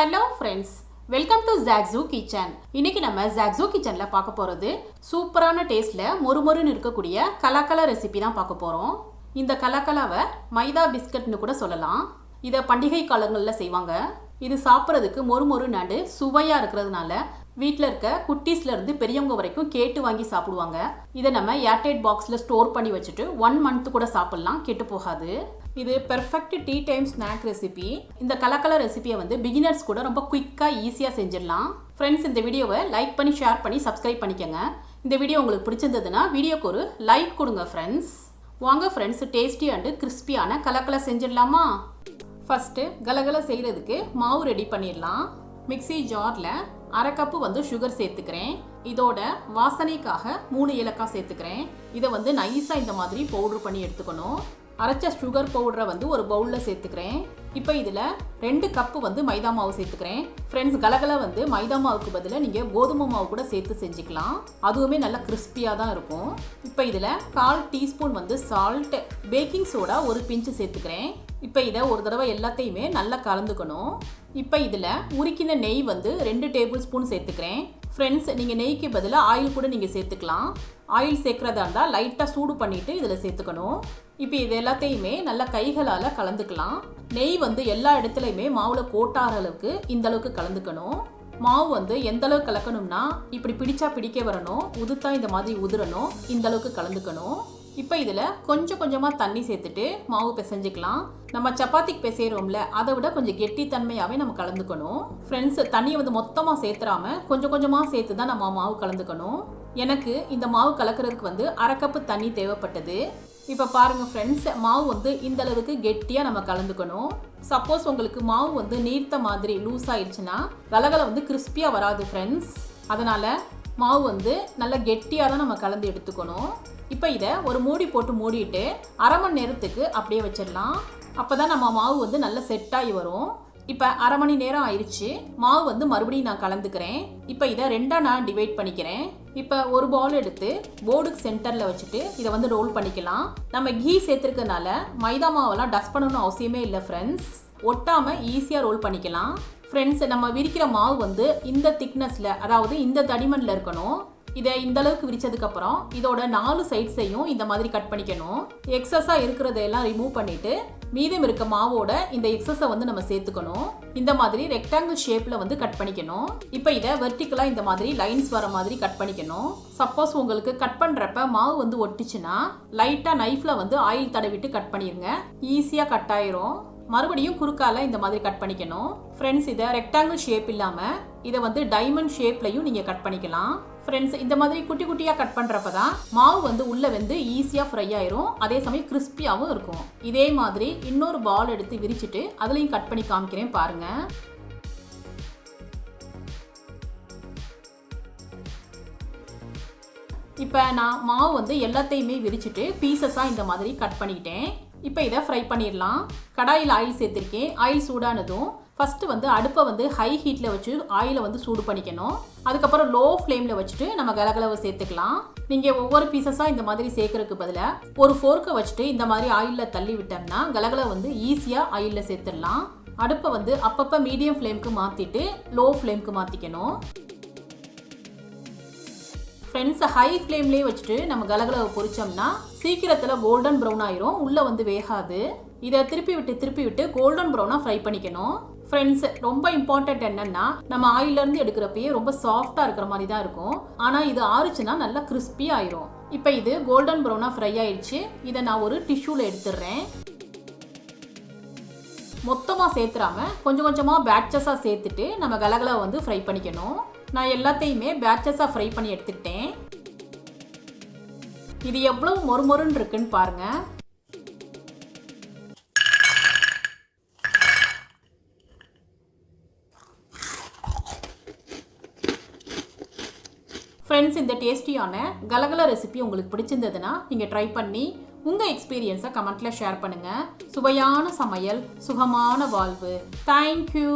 Hello friends, welcome to zaagzoogkitchen. இன்னைக்கு நம்ம zaagzoogkitchenல பார்க்க போறது சூப்பரான டேஸ்ட்ல மொறுமொறுன்னு இருக்கக்கூடிய கலக்கல ரெசிபி தான் பார்க்க போறோம். இந்த கலக்கலாவை மைதா பிஸ்கட்னு கூட சொல்லலாம். இத பண்டிகை காலங்கள்ல செய்வாங்க. இது சாப்பிடுறதுக்கு மொறுமொறுன்னு சுவையா இருக்கிறதுனால வீட்ல இருக்க குட்டீஸ்ல இருந்து பெரியவங்க வரைக்கும் கேட்டு வாங்கி சாப்பிடுவாங்க. இதை நம்ம ஏர்டைட் பாக்ஸ்ல ஸ்டோர் பண்ணி வச்சுட்டு 1 month கூட சாப்பிடலாம், கெட்டு போகாது. இது perfect tea time snack recipe. இந்த கலக்கல ரெசிபியை வந்து பிகினர்ஸ் கூட ரொம்ப குயிக்காக ஈஸியாக செஞ்சிடலாம். ஃப்ரெண்ட்ஸ், இந்த வீடியோவை லைக் பண்ணி ஷேர் பண்ணி சப்ஸ்கிரைப் பண்ணிக்கோங்க. இந்த வீடியோ உங்களுக்கு பிடிச்சிருந்ததுன்னா வீடியோக்கு ஒரு லைக் கொடுங்க ஃப்ரெண்ட்ஸ். வாங்க ஃப்ரெண்ட்ஸ், டேஸ்டி அண்டு கிறிஸ்பியான கலக்கல செஞ்சிடலாமா? ஃபஸ்ட்டு கலகல செய்கிறதுக்கு மாவு ரெடி பண்ணிடலாம். மிக்சி ஜாரில் 1/2 கப்பு வந்து சுகர் சேர்த்துக்கிறேன். இதோட வாசனைக்காக 3 ஏலக்காய் சேர்த்துக்கிறேன். இதை வந்து நைஸாக இந்த மாதிரி பவுடர் பண்ணி எடுத்துக்கணும். அரைச்ச சுகர் பவுடரை வந்து ஒரு பவுலில் சேர்த்துக்கிறேன். இப்போ இதில் 2 கப்பு வந்து மைதா மாவு சேர்த்துக்கிறேன். ஃப்ரெண்ட்ஸ், கலகல வந்து மைதா மாவுக்கு பதிலாக நீங்கள் கோதுமை மாவு கூட சேர்த்து செஞ்சுக்கலாம். அதுவுமே நல்லா கிறிஸ்பியாக தான் இருக்கும். இப்போ இதில் 1/4 டீஸ்பூன் வந்து சால்ட், பேக்கிங் சோடா ஒரு பிஞ்சு சேர்த்துக்கிறேன். இப்போ இதை ஒரு தடவை எல்லாத்தையுமே நல்லா கலந்துக்கணும். இப்போ இதில் உருக்கின நெய் வந்து 2 டேபிள் ஸ்பூன் சேர்த்துக்கிறேன். ஃப்ரெண்ட்ஸ், நீங்கள் நெய்க்கு பதிலாக ஆயில் கூட நீங்கள் சேர்த்துக்கலாம். ஆயில் சேர்க்குறதா இருந்தால் லைட்டாக சூடு பண்ணிவிட்டு இதில் சேர்த்துக்கணும். இப்போ இது எல்லாத்தையுமே நல்லா கைகளால் கலந்துக்கலாம். நெய் வந்து எல்லா இடத்துலையுமே மாவில் கோட்டார அளவுக்கு இந்த அளவுக்கு கலந்துக்கணும். மாவு வந்து எந்த அளவுக்கு கலக்கணும்னா இப்படி பிடிச்சா பிடிக்க வரணும், உதுத்தா இந்த மாதிரி உதிரணும், இந்த அளவுக்கு கலந்துக்கணும். இப்போ இதில் கொஞ்சம் கொஞ்சமாக தண்ணி சேர்த்துட்டு மாவு பிசைஞ்சிக்கலாம். நம்ம சப்பாத்திக்கு பிசைகிறோம்ல, அதை விட கொஞ்சம் கெட்டித்தன்மையாகவே நம்ம கலந்துக்கணும். ஃப்ரெண்ட்ஸ், தண்ணியை வந்து மொத்தமாக சேர்த்துறாம கொஞ்சம் கொஞ்சமாக சேர்த்து தான் நம்ம மாவு கலந்துக்கணும். எனக்கு இந்த மாவு கலக்கிறதுக்கு வந்து 1/2 கப்பு தண்ணி தேவைப்பட்டது. இப்போ பாருங்கள் ஃப்ரெண்ட்ஸ், மாவு வந்து இந்த அளவுக்கு கெட்டியாக நம்ம கலந்துக்கணும். சப்போஸ் உங்களுக்கு மாவு வந்து நீர்த்த மாதிரி லூஸ் ஆயிடுச்சுன்னா கலகல வந்து கிறிஸ்பியாக வராது ஃப்ரெண்ட்ஸ். அதனால் மாவு வந்து நல்லா கெட்டியாக தான் நம்ம கலந்து எடுத்துக்கணும். இப்போ இதை ஒரு மூடி போட்டு மூடிட்டு 1/2 மணி நேரத்துக்கு அப்படியே வச்சிடலாம். அப்போ தான் நம்ம மாவு வந்து நல்லா செட் ஆகி வரும். இப்போ 1/2 மணி நேரம் ஆயிடுச்சு. மாவு வந்து மறுபடியும் நான் கலந்துக்கிறேன். இப்போ இதை 2ஆக நான் டிவைட் பண்ணிக்கிறேன். இப்போ ஒரு பவுல் எடுத்து போர்டுக்கு சென்டரில் வச்சுட்டு இதை வந்து ரோல் பண்ணிக்கலாம். நம்ம கீ சேர்த்துருக்கனால மைதா மாவெல்லாம் டஸ்ட் பண்ணணும்னு அவசியமே இல்லை ஃப்ரெண்ட்ஸ். ஒட்டாமல் ஈஸியாக ரோல் பண்ணிக்கலாம். ஃப்ரெண்ட்ஸ், நம்ம விரிக்கிற மாவு வந்து இந்த திக்னஸில், அதாவது இந்த தடிமனில் இருக்கணும். இதை இந்த அளவுக்கு விரிச்சதுக்கப்புறம் இதோட 4 சைட்ஸையும் இந்த மாதிரி கட் பண்ணிக்கணும். எக்ஸஸாக இருக்கிறதையெல்லாம் ரிமூவ் பண்ணிவிட்டு மீதம் இருக்க மாவோட இந்த எக்ஸஸை வந்து நம்ம சேர்த்துக்கணும். இந்த மாதிரி ரெக்டாங்கிள் ஷேப்பில் வந்து கட் பண்ணிக்கணும். இப்போ இதை வெர்டிக்கலாக இந்த மாதிரி லைன்ஸ் வர மாதிரி கட் பண்ணிக்கணும். சப்போஸ் உங்களுக்கு கட் பண்ணுறப்ப மாவு வந்து ஒட்டிச்சுன்னா லைட்டாக நைஃப்பில் வந்து ஆயில் தடவிட்டு கட் பண்ணிடுங்க, ஈஸியாக கட் ஆயிரும். மறுபடியும் குறுக்கால இந்த மாதிரி கட் பண்ணிக்கணும். ஃப்ரெண்ட்ஸ், இதை ரெக்டாங்கிள் ஷேப் இல்லாமல் இதை வந்து டைமண்ட் ஷேப்லையும் நீங்கள் கட் பண்ணிக்கலாம். ஃப்ரெண்ட்ஸ், இந்த மாதிரி குட்டி குட்டியாக கட் பண்ணுறப்ப தான் மாவு வந்து உள்ளே வந்து ஈஸியாக ஃப்ரை ஆயிரும், அதே சமயம் கிறிஸ்பியாகவும் இருக்கும். இதே மாதிரி இன்னொரு பால் எடுத்து விரிச்சிட்டு அதுலேயும் கட் பண்ணி காமிக்கிறேன் பாருங்கள். இப்போ நான் மாவு வந்து எல்லாத்தையுமே விரிச்சிட்டு பீசஸாக இந்த மாதிரி கட் பண்ணிக்கிட்டேன். இப்போ இதை ஃப்ரை பண்ணிடலாம். கடாயில் ஆயில் சேர்த்துருக்கேன். ஆயில் சூடானதும் ஃபஸ்ட்டு வந்து அடுப்பை வந்து ஹை ஹீட்டில் வச்சு ஆயிலை வந்து சூடு பண்ணிக்கணும். அதுக்கப்புறம் லோ ஃப்ளேமில் வச்சுட்டு நம்ம கலகலவை சேர்த்துக்கலாம். நீங்கள் ஒவ்வொரு பீசஸாக இந்த மாதிரி சேர்க்கறதுக்கு பதிலாக ஒரு ஃபோர்க்கை வச்சுட்டு இந்த மாதிரி ஆயிலில் தள்ளி விட்டோம்னா கலகல வந்து ஈஸியாக ஆயிலில் சேர்த்துடலாம். அடுப்பை வந்து அப்பப்போ மீடியம் ஃப்ளேமுக்கு மாற்றிட்டு லோ ஃப்ளேமுக்கு மாற்றிக்கணும். ஃப்ரெண்ட்ஸ், ஹை ஃப்ளேம்லேயே வச்சுட்டு நம்ம கலகலவை பொரிச்சோம்னா சீக்கிரத்தில் கோல்டன் ப்ரௌன் ஆயிரும், உள்ளே வந்து வேகாது. இதை திருப்பி விட்டு கோல்டன் ப்ரௌனாக ஃப்ரை பண்ணிக்கணும். ஃப்ரெண்ட்ஸ், ரொம்ப இம்பார்ட்டன்ட் என்னென்னா நம்ம ஆயிலேருந்து எடுக்கிறப்பயே ரொம்ப சாஃப்டாக இருக்கிற மாதிரி தான் இருக்கும். ஆனால் இது ஆறுச்சுன்னா நல்லா கிறிஸ்பி ஆயிரும். இப்போ இது கோல்டன் ப்ரௌனாக ஃப்ரை ஆயிடுச்சு. இதை நான் ஒரு டிஷ்யூவில் எடுத்துடுறேன். மொத்தமாக சேர்த்துறாம கொஞ்சம் கொஞ்சமாக பேட்சஸாக சேர்த்துட்டு நம்ம கலகல வந்து ஃப்ரை பண்ணிக்கணும். நான் எல்லாத்தையுமே பேட்சஸாக ஃப்ரை பண்ணி எடுத்துக்கிட்டேன். இது எவ்வளவு மொறுமொறுன்னு இருக்குன்னு பாருங்கள். ஃப்ரெண்ட்ஸ், இந்த டேஸ்டியான கலகல ரெசிபி உங்களுக்கு பிடிச்சிருந்ததுன்னா நீங்கள் ட்ரை பண்ணி உங்கள் எக்ஸ்பீரியன்ஸை கமெண்ட்டில் ஷேர் பண்ணுங்கள். சுவையான சமையல், சுகமான வாழ்வு. தேங்க்யூ.